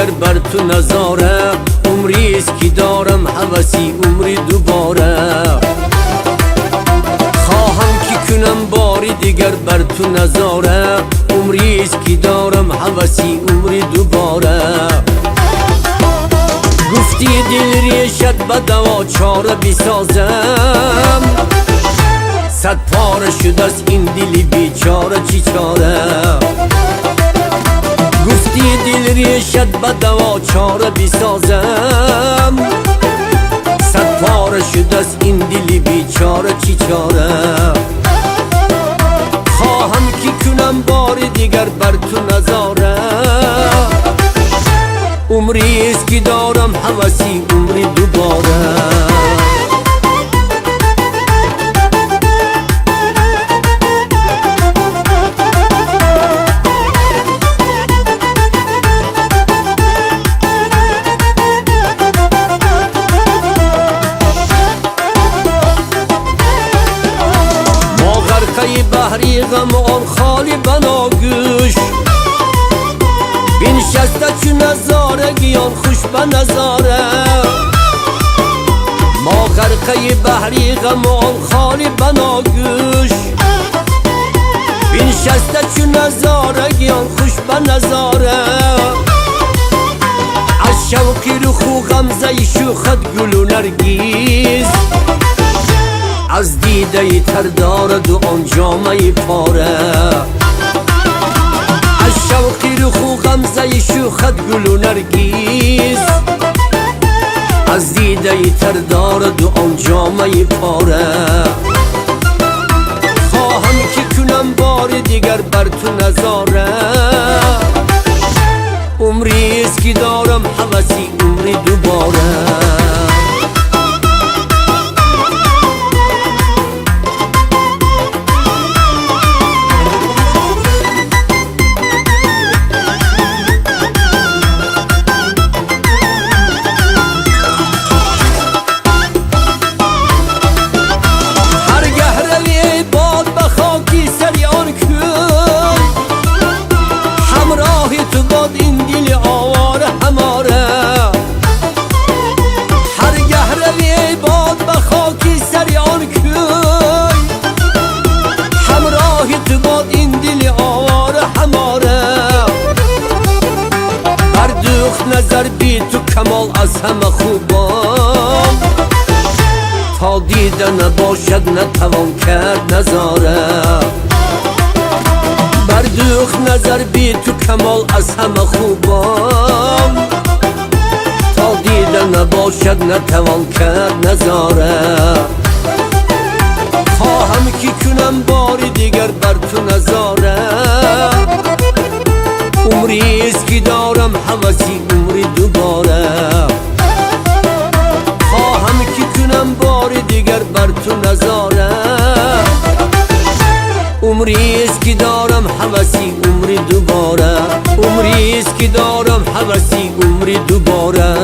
دیگر بر تو نظاره، عمریست که دارم حوثی عمری دوباره. خواهم که کنم باری دیگر بر تو نظاره، عمریست که دارم حوثی عمری دوباره. گفتی دل ریشت به دوا چاره بسازم، صد پاره شده است این دل بیچاره چی چاره. گفتی دل ریشت به دوا چاره بسازم، صد پاره شده است این دل بیچاره چی چاره. خواهم که کنم بار دیگر بر تو نظاره، عمریست که دارم حوثی عمری دوباره. بحری غم آن خالی بناگوش، بنشسته چو نظاره گیان خوش به نظاره. ما غرقه بحری غم آن خالی بناگوش، بنشسته چو نظاره گیان خوش به نظاره. از شوقی رو خو غمزه شوخت گل و نرگیز، از دیده تر دارد و آن جامه پاره. از شوقی رو خو غمزه شوخت گل و نرگیز، از دیده تر دارد و آن جامه پاره. خواهم که کنم بار دیگر بر تو نظاره، عمریست که دارم حوثی عمری دوباره. نظر بی تو کمال از همه خوبان، تا دیده نباشد نتوان کرد نظاره. بردوخت نظر بی تو کمال از همه خوبان، تا دیده نباشد نتوان کرد نظاره. خواهم که کنم بار دیگر بر تو نظاره، عمریست که دارم حوثی عمری دوباره. خواهم که کنم بار دیگر بر تو نظاره، عمریست که دارم حوثی عمری دوباره. عمریست که دارم حوثی عمری دوباره.